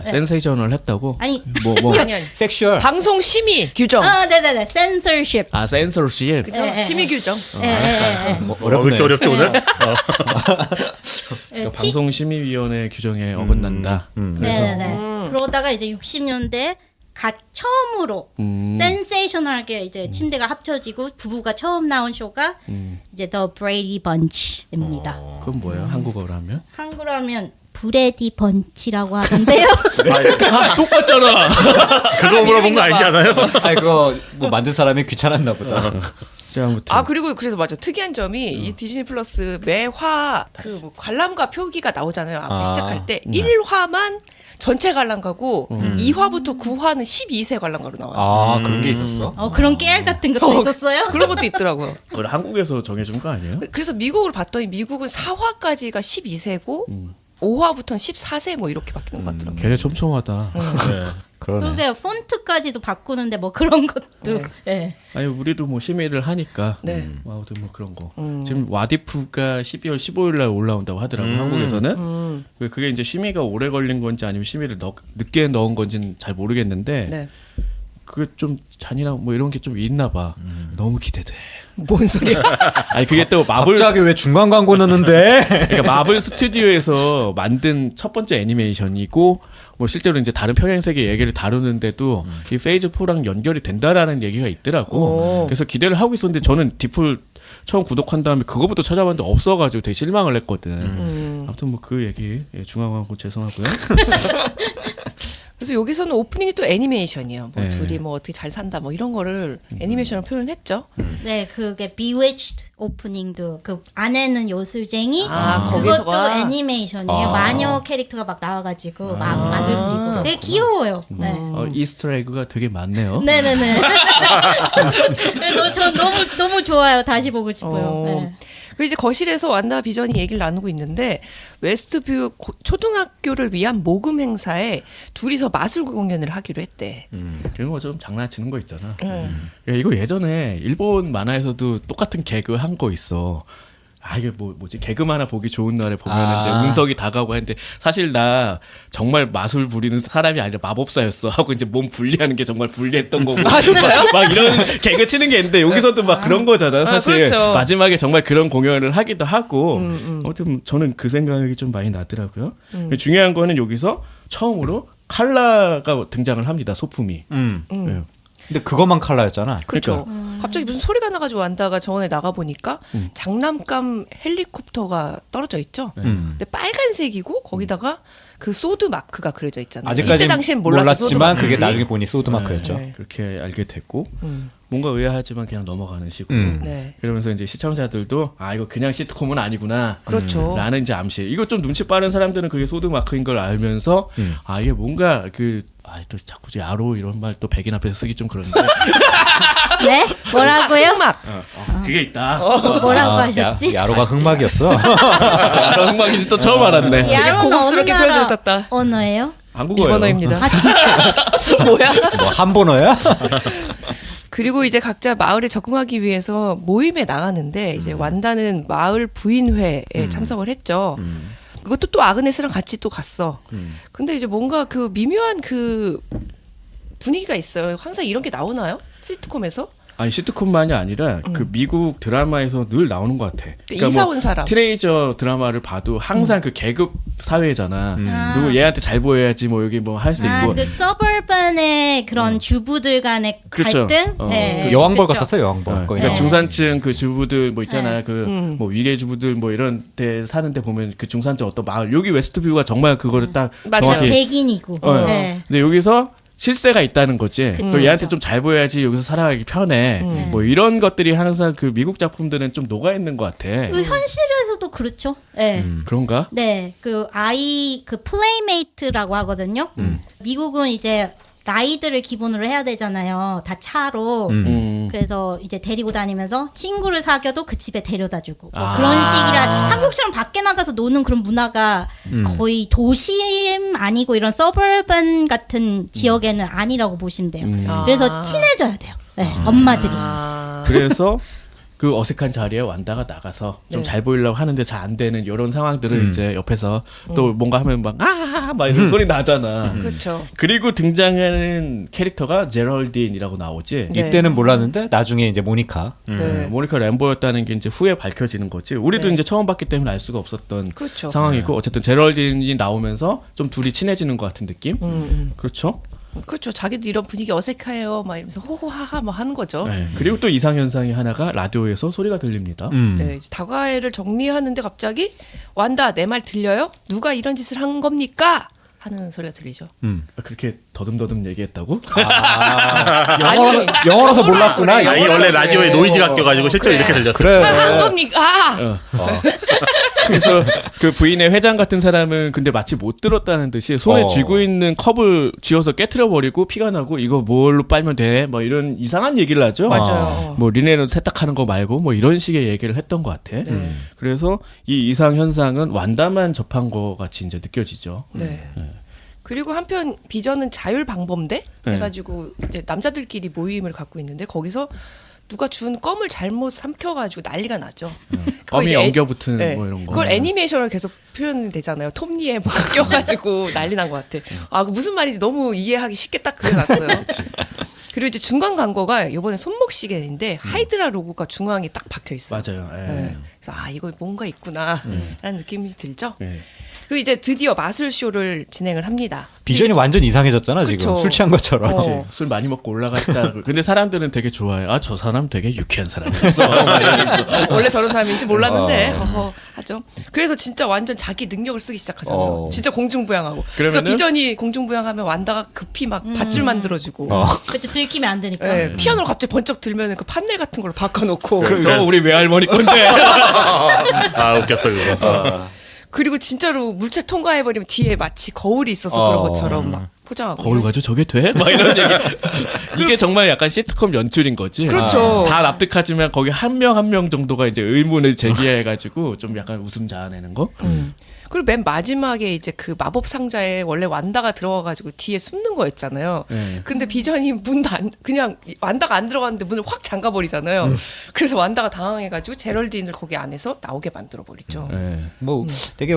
센세이션을 했다고? 아니, 뭐 아니. 섹슈얼. 방송 심의 규정. 아, 네네네, 센서십. 센서십. 그죠? 예, 예, 심의 규정. 뭐 왜 이렇게 어렵죠 오늘? 방송심의위원회 규정에 어긋난다. 네네네. 그러다가 이제 60년대 처음으로 센세이셔널하게 이제 침대가 합쳐지고 부부가 처음 나온 쇼가 이제 The Brady Bunch입니다. 그건 뭐예요? 한국어로 하면? 한국으로 하면 브레디 번치라고 하던데요. 똑같잖아. 그거 물어본 거 아니지 않아요? 아니 그거 뭐 만든 사람이 귀찮았나 보다. 자, 아무튼. 아 그리고 그래서 맞아 특이한 점이 이 디즈니 플러스 매화 그 뭐 관람가 표기가 나오잖아요. 앞에 시작할 때 1화만 전체 관람가고 2화부터 9화는 12세 관람가로 나와요. 아 그런 게 있었어? 그런 깨알 같은 것도 있었어요? 그런 것도 있더라고요. 그걸 한국에서 정해준 거 아니에요? 그래서 미국을 봤더니 미국은 4화까지가 12세고 15화부터는 14세 뭐 이렇게 바뀌는 것 같더라고요. 걔네 촘촘하다. 네. 그러네. 그러게 폰트까지도 바꾸는데 뭐 그런 것도. 네. 아니 우리도 뭐 심의를 하니까 네. 와우도 뭐 그런 거. 지금 와디프가 12월 15일 날 올라온다고 하더라고요. 한국에서는. 그게 이제 심의가 오래 걸린 건지 아니면 심의를 늦게 넣은 건지는 잘 모르겠는데 네. 그게 좀 잔인하고 뭐 이런 게 좀 있나 봐. 너무 기대돼. 뭔 소리야? 아니 그게 또 마블 갑자기 왜 중간 광고 넣는데? 그러니까 마블 스튜디오에서 만든 첫 번째 애니메이션이고 뭐 실제로 이제 다른 평행 세계 얘기를 다루는데도 이 페이즈 4랑 연결이 된다라는 얘기가 있더라고. 그래서 기대를 하고 있었는데 저는 디플 처음 구독한 다음에 그거부터 찾아봤는데 없어가지고 되게 실망을 했거든. 아무튼 뭐 그 얘기 중간 광고 죄송하고요. 그래서 여기서는 오프닝이 또 애니메이션이에요. 뭐 네. 둘이 뭐 어떻게 잘 산다 뭐 이런 거를 애니메이션으로 표현했죠. 네, 그게 Bewitched 오프닝도 그 안에는 요술쟁이 거기서가 그것도 애니메이션이에요. 마녀 캐릭터가 막 나와가지고 맛을 부리고 되게 귀여워요. 네. 이스터에그가 되게 많네요. 네네네. 그래서 전 너무 좋아요. 다시 보고 싶어요. 네. 그리고 이제 거실에서 완다 비전이 얘기를 나누고 있는데 웨스트뷰 초등학교를 위한 모금 행사에 둘이서 마술 공연을 하기로 했대. 그런 거 좀 장난치는 거 있잖아. 야, 이거 예전에 일본 만화에서도 똑같은 개그 한 거 있어. 아 이게 뭐지 개그 만화 보기 좋은 날에 보면 이제 운석이 다가오고 하는데 사실 나 정말 마술 부리는 사람이 아니라 마법사였어 하고 이제 몸 분리하는 게 정말 불리했던 거고. 아, 진짜요? 막 이런 개그 치는 게 있는데 여기서도 막 그런 거잖아 사실. 그렇죠. 마지막에 정말 그런 공연을 하기도 하고. 아무튼 저는 그 생각이 좀 많이 나더라고요. 중요한 거는 여기서 처음으로 칼라가 등장을 합니다. 소품이. 네. 근데 그것만 칼라였잖아. 그렇죠. 갑자기 무슨 소리가 나가지고 완다가 저번에 나가 보니까 장난감 헬리콥터가 떨어져 있죠. 근데 빨간색이고 거기다가 그 소드 마크가 그려져 있잖아요. 아직까지 이때 당시엔 몰랐지만 몰랐지만 그게 나중에 보니 소드 마크였죠. 네. 그렇게 알게 됐고 뭔가 의아하지만 그냥 넘어가는 식으로. 네. 그러면서 이제 시청자들도 아 이거 그냥 시트콤은 아니구나. 그렇죠. 라는 이제 암시. 이거 좀 눈치 빠른 사람들은 그게 소드 마크인 걸 알면서 아 이게 뭔가 또 자꾸 이제 아로 이런 말 또 백인 앞에서 쓰기 좀 그런데 네? 뭐라고요? 흑막. 그게 있다. 뭐라고 하셨지? 야로가 흑막이었어. 아로 흥망인지 또 처음 알았네. 야로는 고급스럽게 어느 나라 표현해주셨다. 언어예요? 한국어예요. 일본어입니다. 아 진짜? 뭐야? 뭐 한본어야? 그리고 이제 각자 마을에 적응하기 위해서 모임에 나가는데 이제 완다는 마을 부인회에 참석을 했죠. 그것도 또 아그네스랑 같이 또 갔어. 근데 이제 뭔가 그 미묘한 그 분위기가 있어요. 항상 이런 게 나오나요? 시트콤에서? 아니 시트콤만이 아니라 그 미국 드라마에서 늘 나오는 것 같아. 이사 온 사람. 티네이저 드라마를 봐도 항상 그 계급 사회잖아. 누구 얘한테 잘 보여야지 뭐 여기 뭐 할 수 있고. 그 서버번의 그런 주부들 간의 그렇죠. 갈등? 어. 네. 그 여왕벌 그쵸. 같았어요, 여왕벌. 그러니까 거의. 네. 중산층 그 주부들 뭐 있잖아요. 네. 그 뭐 위계 주부들 뭐 이런 데 사는데 보면 그 중산층 어떤 마을 여기 웨스트뷰가 정말 그거를 딱 맞아요. 정확히 백인이고. 네. 근데 여기서 실세가 있다는 거지. 또 얘한테 좀 잘 보여야지 여기서 살아가기 편해. 뭐 이런 것들이 항상 그 미국 작품들은 좀 녹아 있는 것 같아. 그 현실에서도 그렇죠. 네. 그런가? 네, 그 아이 그 플레이메이트라고 하거든요. 미국은 이제 라이드를 기본으로 해야 되잖아요. 다 차로. 그래서 이제 데리고 다니면서 친구를 사귀어도 그 집에 데려다주고 뭐 그런 식이라 한국처럼 밖에 나가서 노는 그런 문화가 거의 도심 아니고 이런 서버번 같은 지역에는 아니라고 보시면 돼요. 그래서 친해져야 돼요. 네, 엄마들이. 그래서 그 어색한 자리에 완다가 나가서 좀 잘 보이려고 하는데 잘 안 되는 이런 상황들을 이제 옆에서 또 뭔가 하면 막 이런 소리 나잖아. 그렇죠. 그리고 등장하는 캐릭터가 제럴딘이라고 나오지. 네. 이때는 몰랐는데 나중에 이제 모니카. 네. 모니카 램보였다는 게 이제 후에 밝혀지는 거지. 우리도 네. 이제 처음 봤기 때문에 알 수가 없었던 그렇죠. 상황이고 어쨌든 제럴딘이 나오면서 좀 둘이 친해지는 것 같은 느낌. 그렇죠. 그렇죠. 자기도 이런 분위기 어색해요. 막 이러면서 호호하하 막 하는 거죠. 네. 그리고 또 이상 현상이 하나가 라디오에서 소리가 들립니다. 네, 이제 다과회를 정리하는데 갑자기 완다 내 말 들려요? 누가 이런 짓을 한 겁니까? 하는 소리가 들리죠. 그렇게 더듬더듬 얘기했다고? 영어라서 몰랐구나. 아, 이 원래 라디오에 노이즈가 껴가지고 실제로 이렇게 들렸어. 그래. 한 겁니까? 그래서 그 부인의 회장 같은 사람은 근데 마치 못 들었다는 듯이 손에 쥐고 있는 컵을 쥐어서 깨트려 버리고 피가 나고 이거 뭘로 빨면 돼? 뭐 이런 이상한 얘기를 하죠. 맞아요. 뭐 리넨으로 세탁하는 거 말고 뭐 이런 식의 얘기를 했던 것 같아. 그래서 이 이상 현상은 완다만 접한 것 같이 이제 느껴지죠. 네. 그리고 한편 비전은 자율 방범대 네. 해가지고 이제 남자들끼리 모임을 갖고 있는데 거기서 누가 준 껌을 잘못 삼켜가지고 난리가 나죠. 그거 껌이 이제 엉겨붙은 네. 뭐 이런 거. 그걸 애니메이션으로 계속 표현되잖아요. 톱니에 뭐 껴가지고 난리 난 것 같아. 아, 그 무슨 말인지 너무 이해하기 쉽게 딱 그려놨어요. 그리고 이제 중간 광고가 이번에 손목시계인데 하이드라 로고가 중앙에 딱 박혀 있어요. 맞아요. 예. 네. 그래서 아 이거 뭔가 있구나라는 느낌이 들죠. 예. 그리고 이제 드디어 마술 쇼를 진행을 합니다. 비전이 완전 이상해졌잖아 지금. 그쵸. 술 취한 것처럼. 어. 술 많이 먹고 올라갔다. 근데 사람들은 되게 좋아해. 아, 저 사람 되게 유쾌한 사람이었어. 막 이러면서. 원래 저런 사람인지 몰랐는데 하죠. 그래서 진짜 완전 자기 능력을 쓰기 시작하잖아요. 진짜 공중부양하고. 그러니까 그러면은- 비전이 공중부양하면 완다가 급히 막 밧줄 만들어주고. 그렇죠. 들키면 안 되니까. 예, 피아노를 갑자기 번쩍 들면 그 판넬 같은 걸로 바꿔놓고. 저 우리 외할머니 건데. 아 웃겼어 그거. 그리고 진짜로 물체 통과해버리면 뒤에 마치 거울이 있어서 그런 것처럼 막 포장하고. 거울 가지고 저게 돼? 막 이런 얘기. 이게 정말 약간 시트콤 연출인 거지. 그렇죠. 다 납득하지만 거기 한 명 한 명 정도가 이제 의문을 제기해가지고 좀 약간 웃음 자아내는 거. 그리고 맨 마지막에 이제 그 마법 상자에 원래 완다가 들어가가지고 뒤에 숨는 거였잖아요. 네. 근데 비전이 문도 안 그냥 완다가 안 들어갔는데 문을 확 잠가버리잖아요. 그래서 완다가 당황해가지고 제럴딘을 거기 안에서 나오게 만들어 버리죠. 예. 뭐 되게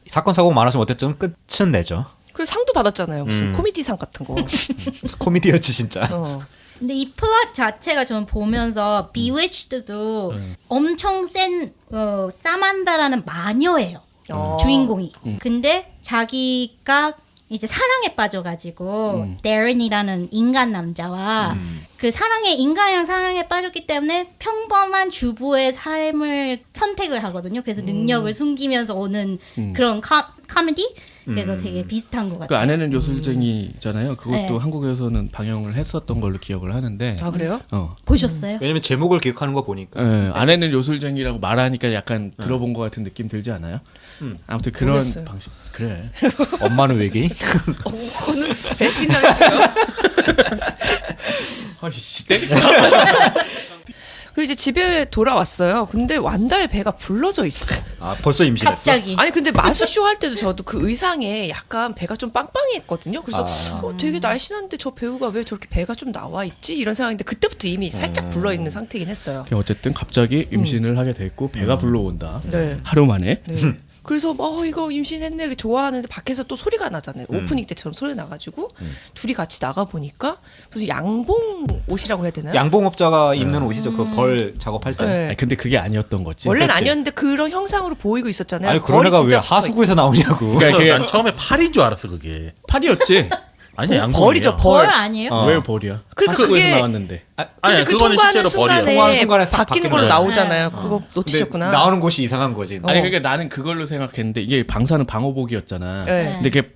사건 사고가 많아서 어쨌든 끝은 내죠. 그래서 상도 받았잖아요. 무슨 코미디상 같은 거. 코미디였지 진짜. 근데 이 플롯 자체가 저는 보면서 Bewitched도 엄청 센 사만다라는 마녀예요. 주인공이. 근데 자기가 이제 사랑에 빠져가지고 데런이라는 인간 남자와 그 인간이랑 사랑에 빠졌기 때문에 평범한 주부의 삶을 선택을 하거든요. 그래서 능력을 숨기면서 오는 그런 코미디? 그래서 되게 비슷한 것 그 같아요. 아내는 요술쟁이잖아요. 그것도 네. 한국에서는 방영을 했었던 걸로 기억을 하는데. 아 그래요? 보셨어요? 왜냐면 제목을 기억하는 거 보니까. 예, 아내는 요술쟁이라고 말하니까 약간 들어본 것 같은 느낌 들지 않아요? 아무튼 그런 모르겠어요. 방식. 그래. 엄마는 외계인? 그거는 배스킨 당했어요. 아이씨, 때 그리고 이제 집에 돌아왔어요. 근데 완다의 배가 불러져 있어. 아 벌써 임신했어? 갑자기. 아니 근데 마술쇼 할 때도 저도 그 의상에 약간 배가 좀 빵빵했거든요. 그래서 되게 날씬한데 저 배우가 왜 저렇게 배가 좀 나와 있지? 이런 생각인데 그때부터 이미 살짝 불러 있는 상태긴 했어요. 어쨌든 갑자기 임신을 하게 됐고 배가 불러온다. 네. 하루 만에. 네. 그래서 이거 임신했네 이렇게 좋아하는데 밖에서 또 소리가 나잖아요. 오프닝 때처럼 소리 나가지고 둘이 같이 나가 보니까 무슨 양봉 옷이라고 해야 되나요? 양봉업자가 입는 옷이죠. 그 벌 작업할 때. 네. 아니, 근데 그게 아니었던 거지. 원래는 그렇지. 아니었는데 그런 형상으로 보이고 있었잖아요. 아니 그런 애가 벌이 왜 진짜 붙어 하수구에서 나오냐고. 그러니까 그게 난 처음에 팔인 줄 알았어 그게. 팔이었지. 아니야 양봉이에요. 벌이죠, 벌 아니에요? 왜 벌이야? 그러니까 하수구에서 그게- 나왔는데. 아니야 그 그거는 통과하는 실제로 벌이야. 순간에 통과하는 순간에 싹 바뀌는 바뀌는 걸로 거야. 나오잖아요. 그거 근데 놓치셨구나. 나오는 곳이 이상한 거지. 아니 그러니까 나는 그걸로 생각했는데 이게 방사능 방호복이었잖아. 네. 근데 이게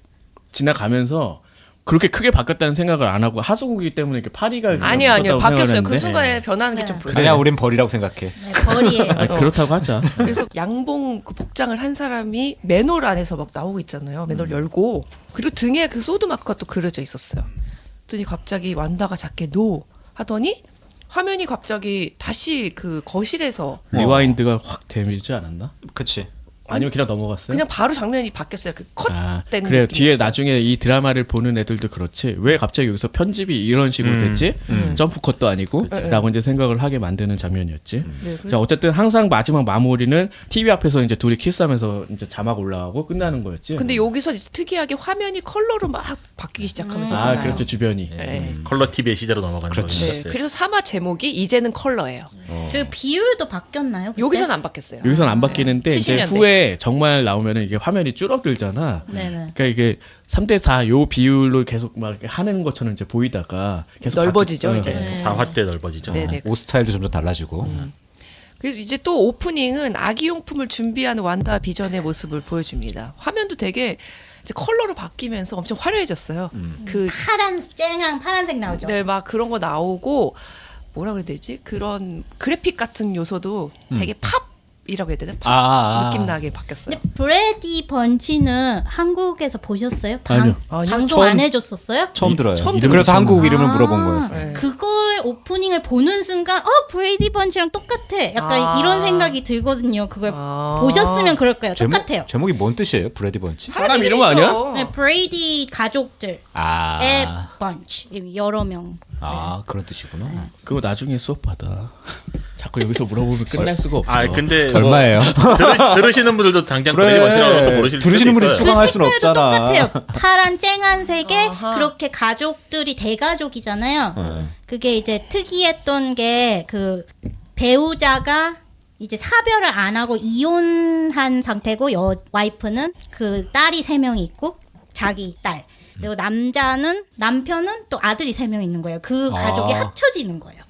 지나가면서 그렇게 크게 바뀌었다는 생각을 안 하고 하수구기 때문에 이렇게 파리가 아니요 붙었다고 바뀌었어요. 생각을 그 했는데. 순간에 변하는 게 좀 보여요. 그냥 우린 벌이라고 생각해. 네, 벌이에요. 아니, 그렇다고 하자. 그래서 양봉 그 복장을 한 사람이 맨홀 안에서 막 나오고 있잖아요. 맨홀 열고 그리고 등에 그 소드 마크가 또 그려져 있었어요. 그랬더니 갑자기 완다가 작게 노 하더니 화면이 갑자기 다시 그 거실에서 리와인드가 확 되밀지 않았나? 그치. 아니면 그냥 넘어갔어요? 그냥 바로 장면이 바뀌었어요. 그 컷된 그래요. 느낌이었어요. 뒤에 나중에 이 드라마를 보는 애들도 그렇지. 왜 갑자기 여기서 편집이 이런 식으로 됐지? 점프 컷도 아니고 라고 이제 생각을 하게 만드는 장면이었지. 네, 자, 그래서 어쨌든 항상 마지막 마무리는 TV 앞에서 이제 둘이 키스하면서 이제 자막 올라가고 끝나는 거였지. 근데 여기서 이제 특이하게 화면이 컬러로 막 바뀌기 시작하면서 아, 끝나요. 그렇죠. 주변이. 네. 컬러 TV의 시대로 넘어가는 그렇지. 거죠. 네. 그래서 3화 제목이 이제는 컬러예요. 그 비율도 바뀌었나요? 그때? 여기서는 안 바뀌었어요. 여기서는 안 바뀌는데 이제 70년대. 후에 정말 나오면은 이게 화면이 줄어들잖아. 네네. 그러니까 이게 3대4 요 비율로 계속 막 하는 것처럼 이제 보이다가 계속 넓어지죠, 바뀌- 이제. 네. 4화 때 넓어지죠. 네네. 옷 스타일도 좀 더 달라지고. 그래서 이제 또 오프닝은 아기용품을 준비하는 완다 비전의 모습을 보여줍니다. 화면도 되게 이제 컬러로 바뀌면서 엄청 화려해졌어요. 그 쨍한 파란색 나오죠. 네, 막 그런 거 나오고 뭐라 그래야 되지? 그런 그래픽 같은 요소도 되게 팝 팝이라고 해야 되나? 팝 아. 느낌 나게 바뀌었어요. 근데 브래디 번치는 한국에서 보셨어요? 아니요. 방송 처음- 안 해줬었어요? 처음 들어요. 처음 그래서 들었어요. 한국 이름을 물어본 거였어요. 네. 그걸 오프닝을 보는 순간 브레이디 번치랑 똑같아. 약간 아. 이런 생각이 들거든요. 그걸 아. 보셨으면 그럴 거예요. 똑같아요. 제목이 뭔 뜻이에요? 브래디 번치? 사람 이름 아니야? 네, 브레이디 가족들의 번치 여러 명. 그런 뜻이구나. 그거 나중에 수업 받아. 자꾸 여기서 물어보면 끝날 수가 없어. 아 근데 얼마예요? 들으시는 분들도 당장 그래. 브레이디 번치라고 또 모르실 들으시는 수도 분이 있어요. 그 수강할 수는 색깔도 없잖아. 똑같아요. 파란 쨍한색에 아하. 그렇게 가족들이 대가족이잖아요. 네. 그게 이제 특이했던 게 그 배우자가 이제 사별을 안 하고 이혼한 상태고 와이프는 그 딸이 3명이 있고 자기 딸 그리고 남편은 또 아들이 3명 있는 거예요. 그 가족이 합쳐지는 거예요.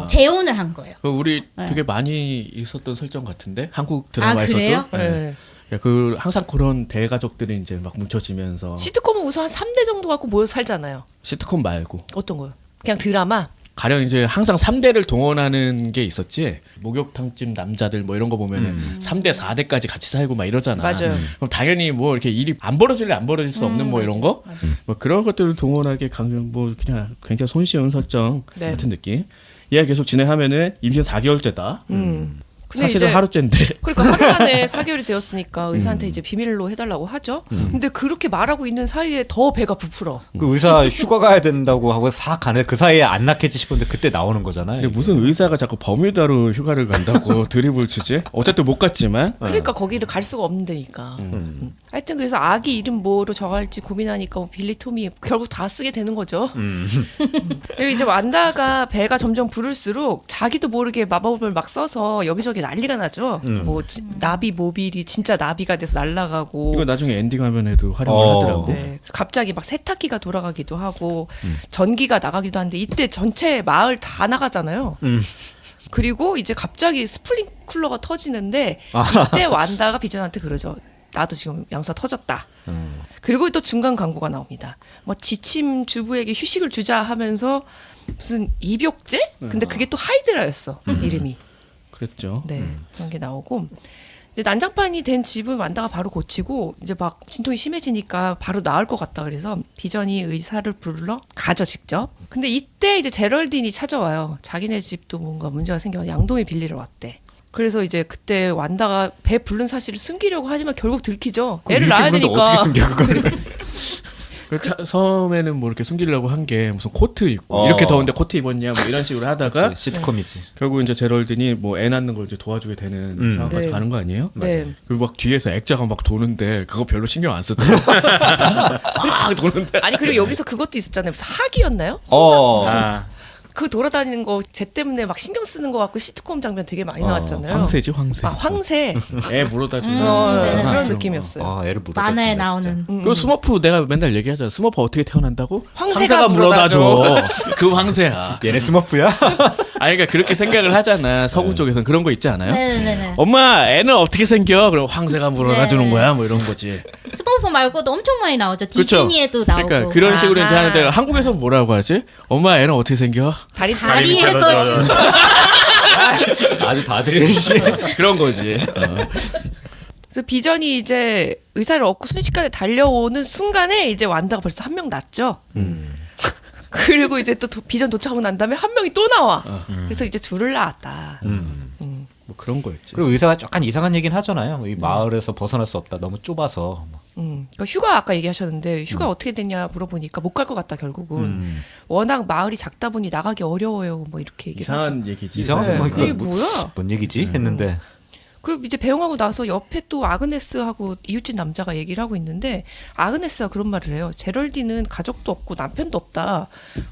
재혼을 한 거예요. 그 우리 네. 되게 많이 있었던 설정 같은데 한국 드라마에서도. 그래요? 네. 네. 야, 그 항상 그런 대가족들이 이제 막 뭉쳐지면서 시트콤은 우선 한 3대 정도 갖고 모여 살잖아요. 시트콤 말고 어떤 거요? 그냥 드라마? 가령 이제 항상 3대를 동원하는 게 있었지. 목욕탕집 남자들 뭐 이런 거 보면은 3대 4대까지 같이 살고 막 이러잖아. 맞아요. 그럼 당연히 뭐 이렇게 일이 안 벌어질래 안 벌어질 수 없는 뭐 이런 거, 뭐 그런 것들을 동원하게 강경 뭐 그냥 굉장히 손쉬운 설정 네. 같은 느낌. 이야기 계속 진행하면은 임신 4개월째다. 근데 사실은 이제- 하루째인데. 그러니까 하루 만에 4개월이 되었으니까 의사한테 이제 비밀로 해달라고 하죠. 근데 그렇게 말하고 있는 사이에 더 배가 부풀어. 그 의사 휴가 가야 된다고 하고 싹 가네. 그 사이에 안 낳겠지 싶은데 그때 나오는 거잖아요. 근데 무슨 의사가 자꾸 버뮤다로 휴가를 간다고 드립을 치지? 어쨌든 못 갔지만. 그러니까 거기를 갈 수가 없는 데니까. 하여튼 그래서 아기 이름 뭐로 정할지 고민하니까 뭐 빌리 토미 결국 다 쓰게 되는 거죠. 그리고 이제 완다가 배가 점점 부를수록 자기도 모르게 마법을 막 써서 여기저기 난리가 나죠. 뭐 나비 모빌이 진짜 나비가 돼서 날아가고. 이거 나중에 엔딩 화면에도 활용을 하더라고. 네. 갑자기 막 세탁기가 돌아가기도 하고 전기가 나가기도 하는데 이때 전체 마을 다 나가잖아요. 그리고 이제 갑자기 스프링클러가 터지는데 이때 완다가 비전한테 그러죠. 나도 지금 양수가 터졌다. 그리고 또 중간 광고가 나옵니다. 뭐 지침 주부에게 휴식을 주자 하면서 무슨 입욕제? 근데 그게 또 하이드라였어. 이름이. 그랬죠. 네. 그런 게 나오고. 근데 난장판이 된 집은 완다가 바로 고치고 이제 막 진통이 심해지니까 바로 나을 것 같다 그래서 비전이 의사를 불러 가죠 직접. 근데 이때 이제 제럴딘이 찾아와요. 자기네 집도 뭔가 문제가 생겨 양동이 빌리러 왔대. 그래서 이제 그때 완다가 배 부른 사실을 숨기려고 하지만 결국 들키죠. 애를 낳아야 되니까. 어떻게 숨겨 그거를? 처음에는 뭐 이렇게 숨기려고 한 게 무슨 코트 입고 이렇게 더운데 코트 입었냐 뭐 이런 식으로 하다가 그치, 시트콤이지. 결국 이제 제럴딘이 뭐 애 낳는 걸 이제 도와주게 되는 상황까지 네. 가는 거 아니에요? 네. 그리고 막 뒤에서 액자가 막 도는데 그거 별로 신경 안 쓰더라고. 막 도는데. 아니 그리고 여기서 그것도 있었잖아요. 무슨 학이었나요? 아, 그 돌아다니는 거 쟤 때문에 막 신경 쓰는 거 같고 시트콤 장면 되게 많이 나왔잖아요. 황새지 황새. 아 황새. 애 물어다 주는 네, 거잖아. 그런 거. 느낌이었어요. 애를 물어다 만화에 준다, 나오는. 그 스머프 내가 맨날 얘기하잖아. 스머프 어떻게 태어난다고? 황새가 물어다줘. 그 황새야. 진짜. 얘네 스머프야? 아니 그러니까 그렇게 생각을 하잖아. 서구 쪽에서는 그런 거 있지 않아요? 네네네. 엄마 애는 어떻게 생겨? 그럼 황새가 물어다 주는 네. 거야. 뭐 이런 거지. 스머프 말고도 엄청 많이 나오죠. 그렇죠? 디즈니에도 나오고. 그러니까 그런 식으로 이제 아하. 하는데 한국에서 뭐라고 하지? 엄마 애는 어떻게 생겨? 다리에서 주 아주 다들 그런 거지. 그래서 비전이 이제 의사를 얻고 순식간에 달려오는 순간에 이제 완다가 벌써 한 명 낳죠. 그리고 이제 또 비전 도착하고 난 다음에 한 명이 또 나와. 그래서 이제 둘을 낳았다. 뭐 그런 거였지. 그리고 의사가 약간 이상한 얘기는 하잖아요. 이 마을에서 벗어날 수 없다. 너무 좁아서. 그러니까 휴가 아까 얘기하셨는데 휴가 어떻게 됐냐 물어보니까 못 갈 것 같다 결국은. 워낙 마을이 작다 보니 나가기 어려워요. 뭐 이렇게 얘기를 하죠. 이상한 얘기지. 이상한 네. 뭐 이게 이거 뭐야? 뭔 얘기지 했는데 그리고 이제 배웅하고 나서 옆에 또 아그네스하고 이웃집 남자가 얘기를 하고 있는데 아그네스가 그런 말을 해요. 제럴디는 가족도 없고 남편도 없다.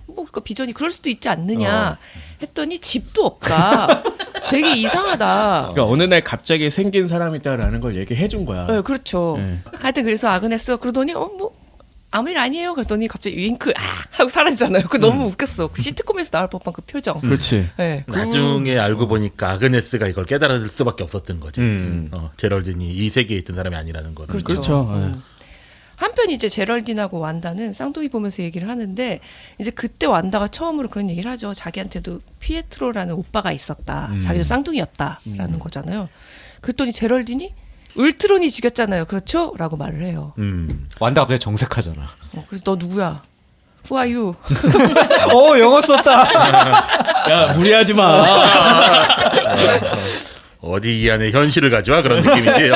뭐 그러니까 비전이 그럴 수도 있지 않느냐 했더니 집도 없다. 되게 이상하다. 그러니까 어느 날 갑자기 생긴 사람이 있다라는 걸 얘기해 준 거야. 네, 그렇죠. 네. 하여튼 그래서 아그네스가 그러더니 뭐 아무 일 아니에요. 그랬더니 갑자기 윙크 하고 사라지잖아요. 그 너무 웃겼어. 그 시트콤에서 나올 법한 그 표정. 그렇지. 네. 나중에 알고 보니까 아그네스가 이걸 깨달을 수밖에 없었던 거지. 제럴딘이 이 세계에 있던 사람이 아니라는 거를. 그렇죠. 그렇죠. 네. 한편 이제 제럴딘하고 완다는 쌍둥이 보면서 얘기를 하는데 이제 그때 완다가 처음으로 그런 얘기를 하죠. 자기한테도 피에트로라는 오빠가 있었다. 자기도 쌍둥이였다라는 거잖아요. 그랬더니 제럴딘이 울트론이 죽였잖아요. 그렇죠? 라고 말을 해요. 완다 갑자기 정색하잖아. 그래서 너 누구야? Who are you? 영어 썼다. 야 무리하지 마. 어디 이 안에 현실을 가져와 그런 느낌이지.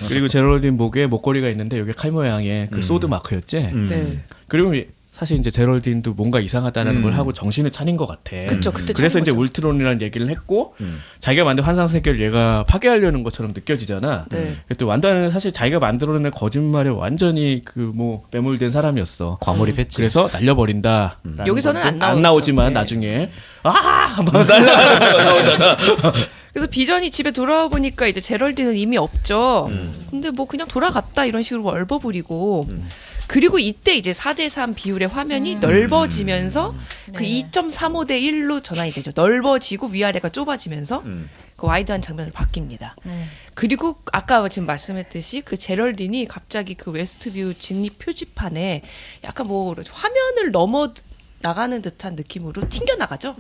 그리고 제럴딘 목에 목걸이가 있는데 여기 칼 모양의 그 소드 마크였지. 네. 그리고 사실 이제 제럴딘도 뭔가 이상하다는 걸 하고 정신을 차린 것 같아. 그쵸, 그때 그래서 차린 이제 거죠. 울트론이라는 얘기를 했고 자기가 만든 환상 세계를 얘가 파괴하려는 것처럼 느껴지잖아. 네. 또 완다는 사실 자기가 만들어낸 거짓말에 완전히 그 뭐 매몰된 사람이었어. 과몰입했지. 그래서 날려버린다. 여기서는 안 나오죠. 안 나오지만 네. 나중에 한번 날라가는 거 나오잖아. 그래서 비전이 집에 돌아와 보니까 이제 제럴딘은 이미 없죠. 근데 뭐 그냥 돌아갔다 이런 식으로 얼버무리고 그리고 이때 이제 4대3 비율의 화면이 넓어지면서 그 2.35대 1로 전환이 되죠. 넓어지고 위아래가 좁아지면서 그 와이드한 장면으로 바뀝니다. 그리고 아까 지금 말씀했듯이 그 제럴딘이 갑자기 그 웨스트뷰 진입 표지판에 약간 뭐 화면을 넘어 나가는 듯한 느낌으로 튕겨 나가죠.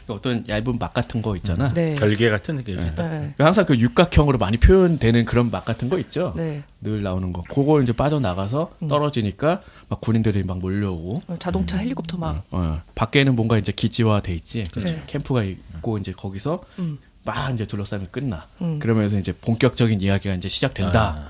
어떤 얇은 막 같은 거 있잖아. 네. 별개 같은 느낌이다. 네. 항상 그 육각형으로 많이 표현되는 그런 막 같은 거 있죠. 네. 늘 나오는 거. 그걸 이제 빠져나가서 떨어지니까 막 군인들이 막 몰려오고. 자동차 헬리콥터 막 밖에는 뭔가 이제 기지화 돼 있지. 네. 캠프가 있고 이제 거기서 막 이제 둘러싸면 끝나. 그러면서 이제 본격적인 이야기가 이제 시작된다.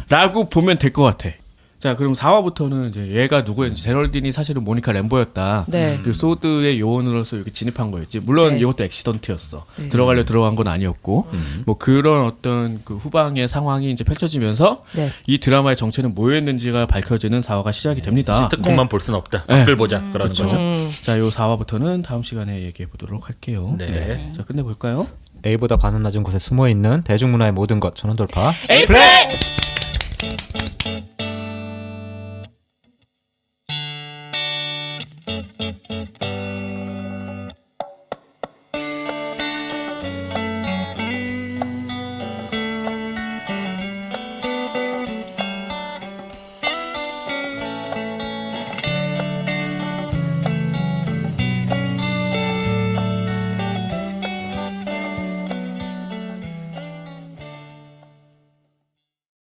라고 보면 될 것 같아. 자, 그럼 4화부터는 이제 얘가 누구였는지 제럴딘이 사실은 모니카 램보였다. 네. 그 소드의 요원으로서 여기 진입한 거였지. 물론 네. 이것도 액시던트였어. 들어가려 들어간 건 아니었고, 뭐 그런 어떤 그 후방의 상황이 이제 펼쳐지면서 네. 이 드라마의 정체는 뭐였는지가 밝혀지는 4화가 시작이 됩니다. 시트콤만 볼 수는 없다. 네. 밖을 보자. 그런 거죠. 자, 요 4화부터는 다음 시간에 얘기해 보도록 할게요. 네. 자, 끝내볼까요? A보다 반은 낮은 곳에 숨어 있는 대중문화의 모든 것 전원 돌파. 에이플레이!